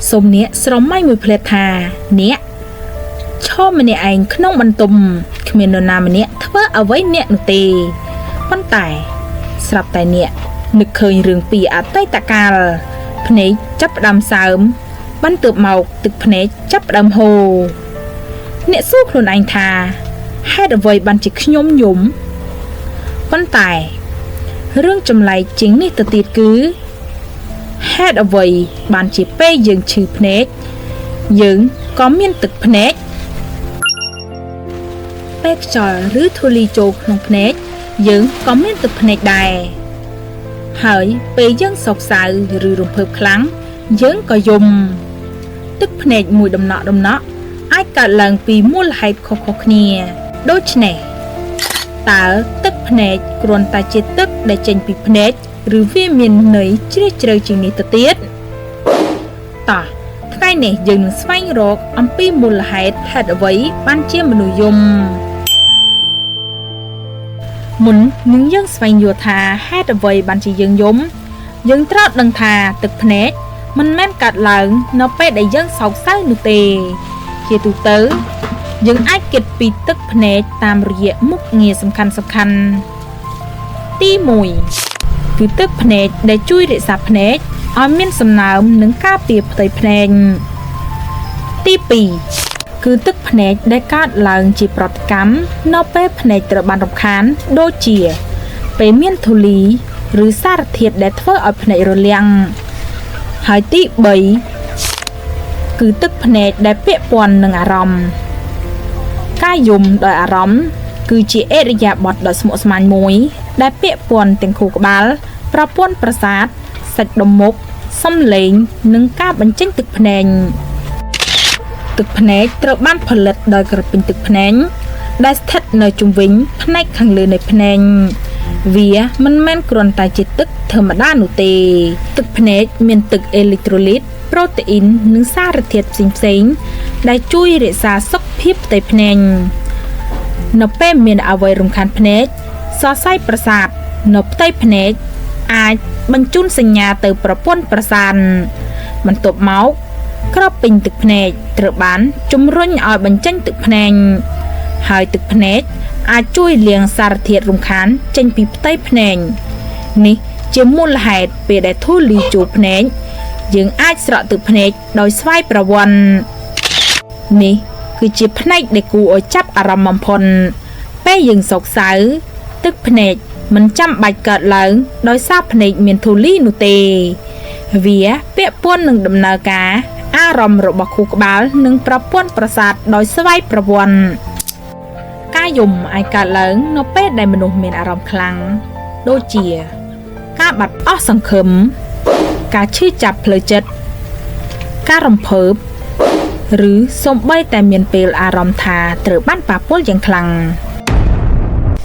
សូមអ្នកស្រមៃមួយផ្លែថាអ្នកឈរម្នាក់ឯងក្នុងបន្ទប់គ្មាននរណាម្នាក់ធ្វើអ្វីអ្នកនោះទេប៉ុន្តែស្រាប់តែអ្នកនឹកឃើញរឿងពីអតីតកាលភ្នែកចាប់ផ្ដើមសើមបន្ទាប់មកទឹកភ្នែកចាប់ផ្ដើមហូរអ្នកសួរខ្លួនឯងថាហេតុអ្វីបានជាខ្ញុំយំប៉ុន្តែរឿងចម្លែកជាងនេះទៅទៀតគឺហេតុអ្វីបានជាពេលយើងឈឺភ្នែកយើងក៏មានទឹកភ្នែកពេលខ្យល់ឬធូលីចូលក្នុងភ្នែកយើងក៏មានទឹកភ្នែកដែរហើយពេលយើងសោកសៅឬរំភើបខ្លាំងយើងក៏យំទឹកភ្នែកមួយដំណក់អាចកើតឡើងពីមូលហេតុខុសៗគ្នាដូច្នេះតើទឹកភ្នែកគ្រាន់តែជាទឹកដែលចេញពីភ្នែកឬវាមានន័យជ្រាលជ្រៅជាងនេះទៅទៀតតោះថ្ងៃនេះយើងនឹងស្វែងរកអំពីមូលហេតុអ្វីបានជាមនុស្សយំមុននឹងយើងស្វែងយល់ថាហេតុអ្វីបានជាយើងយំយើងត្រូវដឹងថាទឹកភ្នែកមិនមែនកើតឡើងនៅពេលដែលយើងសោកសៅនោះទេជាទូទៅយើងអាចគិតពីទឹកភ្នែកតាមរយៈមុខងារសំខាន់ទី1គឺទឹកភ្នែកដែលជួយរក្សាភ្នែកឲ្យមានសំណើមនិងការពារផ្ទៃភ្នែកទី2គឺទឹកភ្នែកដែលកើតឡើងជាប្រតិកម្មនៅពេលភ្នែកត្រូវបានរំខានដូចជាពេលមានធូលីឬសារធាតុដែលធ្វើឲ្យភ្នែករលាំងហើយទី3គឺទឹកភ្នែកដែលពាក់ព័ន្ធនឹងអារម្មណ៍ការយំដោយអារម្មណ៍គឺជាអិរិយាបថដ៏ស្មុគស្មាញមួយដែលពាក់ព័ន្ធទាំងខួរក្បាលប្រព័ន្ធប្រសាទសាច់ដុំមុខសំឡេងនិងការបញ្ចេញទឹកភ្នែកទឹកភ្នែកត្រូវបានផលិតដោយក្រពេញទឹកភ្នែកដែលស្ថិតនៅជុំវិញផ្នែកខាងលើនៃភ្នែកវាមិនមែនគ្រាន់តែជាទឹកធម្មតានោះទេទឹកភ្នែកមានទឹកអេឡិត្រូលីតប្រូតេអ៊ីននិងសារធាតុផ្សេងៗដែលជួយរក្សាសុខភាពផ្ទៃភ្នែកនៅពេលមានអ្វីរំខានភ្នែកសរសៃប្រសាទនៅផ្ទៃភ្នែកអាចបញ្ជូនសញ្ញាទៅប្រព័ន្ធប្រសាទបន្ទាប់មកក្រពេញទឹកភ្នែកត្រូវបានជំរុញឲ្យបញ្ចេញទឹកភ្នែកហើយទឹកភ្នែកអាចជួយលាងសារធាតុរំខានចេញពីផ្ទៃភ្នែកនេះជាមូលហេតុពេលដែលធូលីចូលភ្នែកយើងអាចស្រក់ទឹកភ្នែកដោយស្វ័យប្រវត្តិនេះគឺជាផ្នែកដែលគួរឲ្យចាប់អារម្មណ៍បំផុតពេលយើងសោកសៅទឹកភ្នែកមិនចាំបាច់កើតឡើងដោយសារភ្នែកមានធូលីនោះទេវាពាក់ព័ន្ធនឹងដំណើរការអារម្មណ៍របស់ខួរក្បាលនិងប្រព័ន្ធប្រសាទដោយស្វ័យប្រវត្តិការយំអាចកើតឡើងនៅពេលដែលមនុស្សមានអារម្មណ៍ខ្លាំងដូចជាការបាត់អស់សង្ឃឹមការឈឺចាប់ផ្លូវចិត្តការរំភើបឬសូម្បីតែមានពេលអារម្មណ៍ថាត្រូវបានប៉ះពាល់យ៉ាងខ្លាំង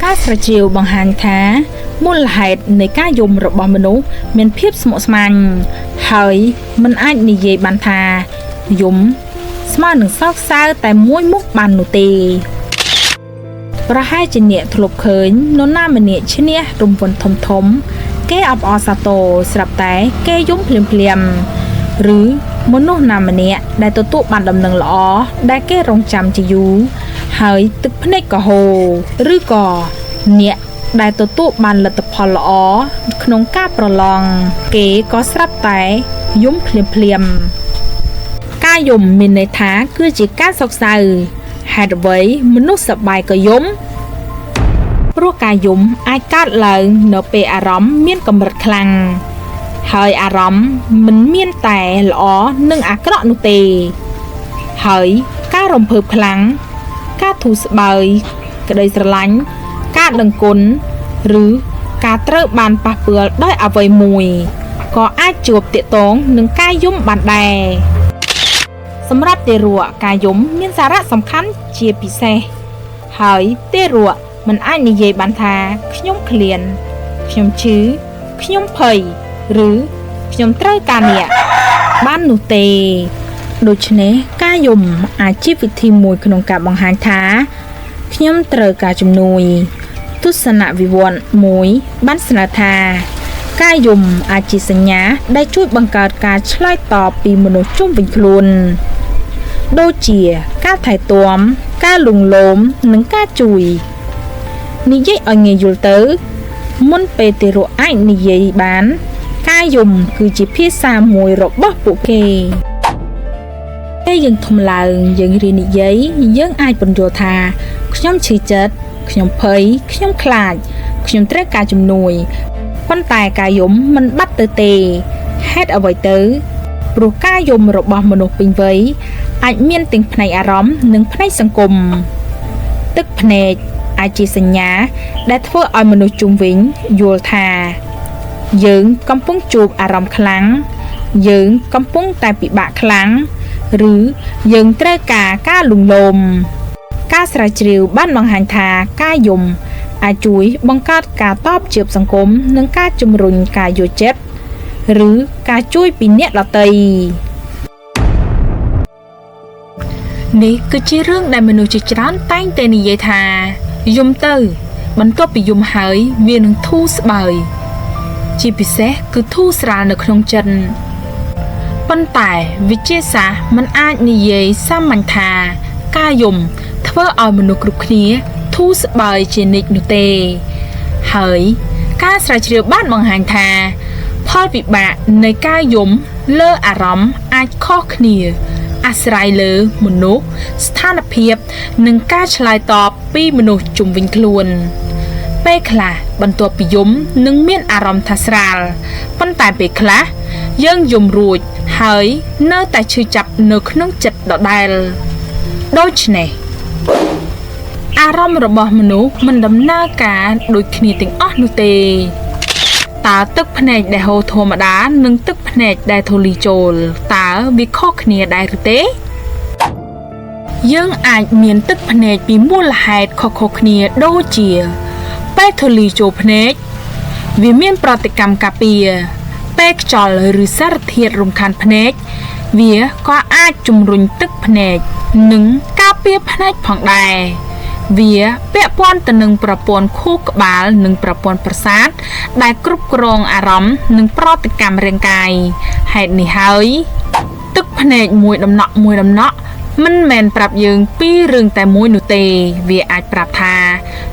ការស្រាវជ្រាវបង្ហាញថាមូលហេតុនៃការយំរបស់មនុស្សមានភាពស្មុគស្មាញហើយមិនអាចនិយាយបានថាយំស្មើនឹងសោកសៅតែមួយមុខបាននោះទេប្រហែលជាអ្នកធ្លាប់ឃើញនរណាម្នាក់ឈ្នះរង្វាន់ធំគេអបអរសាទរស្រាប់តែគេយំភ្លាមឬមនុស្សណាម្នាក់ដែលទទួលបានដំណឹងល្អដែលគេរងចាំជាយូរហើយទឹកភ្នែកក៏ហូរឬក៏អ្នកដែលទទួលបានលទ្ធផលល្អក្នុងការប្រឡងគេក៏ស្រាប់តែយំភ្លាមការយំមានន័យថាគឺជាការសោកសៅហេតុអ្វីមនុស្សសប្បាយក៏យំព្រោះការយំអាចកើតឡើងនៅពេលអារម្មណ៍មានកម្រិតខ្លាំងហើយអារម្មណ៍មិនមានតែល្អនិងអាក្រក់នោះទេហើយការរំភើបខ្លាំងការធូរស្បើយក្តីស្រឡាញ់ការដឹងគុណឬការត្រូវបានប៉ះពាល់ដោយអ្វីមួយក៏អាចជួបទាក់ទងនឹងការយំបានដែរសម្រាប់ទារកការយំមានសារៈសំខាន់ជាពិសេសហើយទារកមិនអាចនិយាយបានថាខ្ញុំឃ្លានខ្ញុំឈឺខ្ញុំភ័យឬខ្ញុំត្រូវការអ្នកបាននោះទេដូច្នេះការយំអាចជាវិធីមួយក្នុងការបង្ហាញថាខ្ញុំត្រូវការជំនួយទស្សនវិវត្តន៍មួយបានស្នើថា កាយយំអាចជាសញ្ញាដែលជួយបង្កើតការឆ្លើយតបពីមនុស្សជុំវិញខ្លួនដូចជាការថែទាំការលួងលោមនិងការជួយនិយាយឲ្យងាយយល់ទៅមុនពេលទារកអាចនិយាយបានកាយយំគឺជាភាសាមួយរបស់ពួកគេពេលយើងធំឡើងយើងរៀននិយាយយើងអាចបញ្យល់ថាខ្ញុំឈឺចិត្តខ្ញុំភ័យខ្ញុំខ្លាចខ្ញុំត្រូវការជំនួយប៉ុន្តែកាយយំមិនបាត់ទៅទេហេតុអ្វីទៅព្រោះកាយយំរបស់មនុស្សពេញវ័យអាចមានទាំងផ្នែកអារម្មណ៍និងផ្នែកសង្គមទឹកភ្នែកអាចជាសញ្ញាដែលធ្វើឲ្យមនុស្សជុំវិញយល់ថាយើងកំពុងជួបអារម្មណ៍ខ្លាំងយើងកំពុងតែពិបាកខ្លាំងឬយើងត្រូវការលួងលោមការស្រាវជ្រាវបានបង្ហាញថាកាយយំអាចជួយបង្កើតការតបជាបសង្គមនិងការជំរុញការយល់ចិត្តឬការជួយពីអ្នកដទៃនេះគឺជារឿងដែលមនុស្សជាច្រើនតែងតែនិយាយថាយំទៅបន្ទាប់ពីយំហើយវានឹងធូរស្បើយជាពិសេសគឺធូរស្រាលនៅក្នុងចិត្តប៉ុន្តែវិទ្យាសាស្ត្រមិនអាចនិយាយសាមញ្ញថាការយំធ្វើឲ្យមនុស្សគ្រប់គ្នាធូរស្បើយជានិច្ចនោះទេហើយការស្រាវជ្រាវបានបង្ហាញថាផលវិបាកនៃការយំលើអារម្មណ៍អាចខុសគ្នាអាស្រ័យលើមនុស្សស្ថានភាពនិងការឆ្លើយតបពីមនុស្សជុំវិញខ្លួនពេលខ្លះបន្ទាប់ពីយំនឹងមានអារម្មណ៍ថាស្រាលប៉ុន្តែពេលខ្លះយើងយំរួចហើយនៅតែឈឺចាប់នៅក្នុងចិត្តដដែលដូច្នេះអារម្មណ៍របស់មនុស្សមិនដំណើរការដូចគ្នាទាំងអស់នោះទេតើទឹកភ្នែកដែលហូរធម្មតានិងទឹកភ្នែកដែលធូលីចូលតើវាខុសគ្នាដែរឬទេយើងអាចមានទឹកភ្នែកពីមូលហេតុខុសៗគ្នាដូចជាពេលធូលីចូលភ្នែកវាមានប្រតិកម្មការពារពេលខ្យល់ឬសារធាតុរំខានភ្នែកវាក៏អាចជំរុញទឹកភ្នែកនិងការពារភ្នែកផងដែរវាពាក់ព័ន្ធទៅនឹងប្រព័ន្ធខួរក្បាលនិងប្រព័ន្ធប្រសាទដែលគ្រប់គ្រងអារម្មណ៍និងប្រតិកម្មរាងកាយហេតុនេះហើយទឹកភ្នែកមួយដំណក់មិនមែនប្រាប់យើងពីរឿងតែមួយនោះទេវាអាចប្រាប់ថា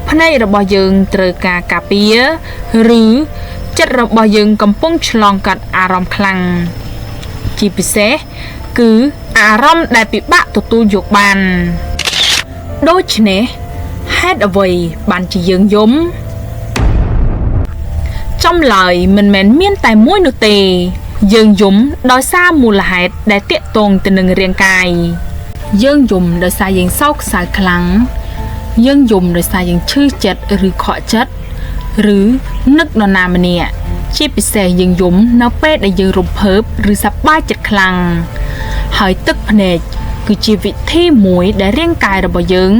ភ្នែករបស់យើងត្រូវការការពារឬចិត្តរបស់យើងកំពុងឆ្លងកាត់អារម្មណ៍ខ្លាំងជាពិសេសគឺអារម្មណ៍ដែលពិបាកទទួលយកបានដូច្នេះហេតុអ្វីបានជាយើងយំចំឡើយមិនមែនមានតែមួយនោះទេយើងយំដោយសារមូលហេតុដែលទាក់ទងទៅនឹងរាងកាយយើងយំដោយសារយើងសោកសៅខ្លាំងយើងយំដោយសារយើងឈឺចិត្តឬខកចិត្តឬនឹកនរណាម្នាក់ជាពិសេសយើងយំនៅពេលដែលយើងរំភើបឬសប្បាយចិត្តខ្លាំងហើយទឹកភ្នែកគឺជាវិធីមួយដែលរាងកាយរបស់យើង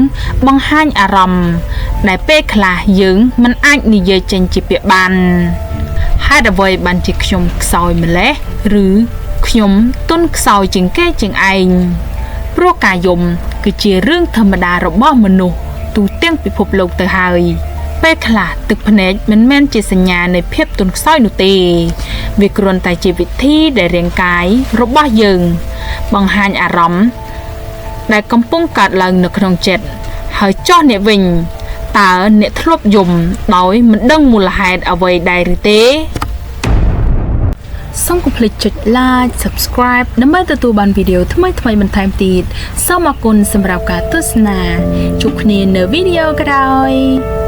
បង្ហាញអារម្មណ៍ដែលពេលខ្លះយើងមិនអាចនិយាយចេញជាពាក្យបានហេតុអ្វីបានជាខ្ញុំខ្សោយម្លេះឬខ្ញុំទន់ខ្សោយជាងគេជាងឯងព្រោះការយំគឺជារឿងធម្មតារបស់មនុស្សទូទាំងពិភពលោកទៅហើយពេលខ្លះទឹកភ្នែកមិនមែនជាសញ្ញានៃភាពទន់ខ្សោយនោះទេវាគ្រាន់តែជាវិធីដែលរាងកាយរបស់យើងបង្ហាញអារម្មណ៍ដែលកំពុងកើតឡើងនៅក្នុងចិត្តហើយចោះអ្នកវិញតើអ្នកធ្លាប់យំដោយមិនដឹងមូលហេតុអ្វីដែរឬទេសូមកុំភ្លេចចុច like subscribe ដើម្បីទទួលបានវីដេអូថ្មីៗបន្ថែមទៀតសូមអរគុណសម្រាប់ការទស្សនាជួបគ្នានៅវីដេអូក្រោយ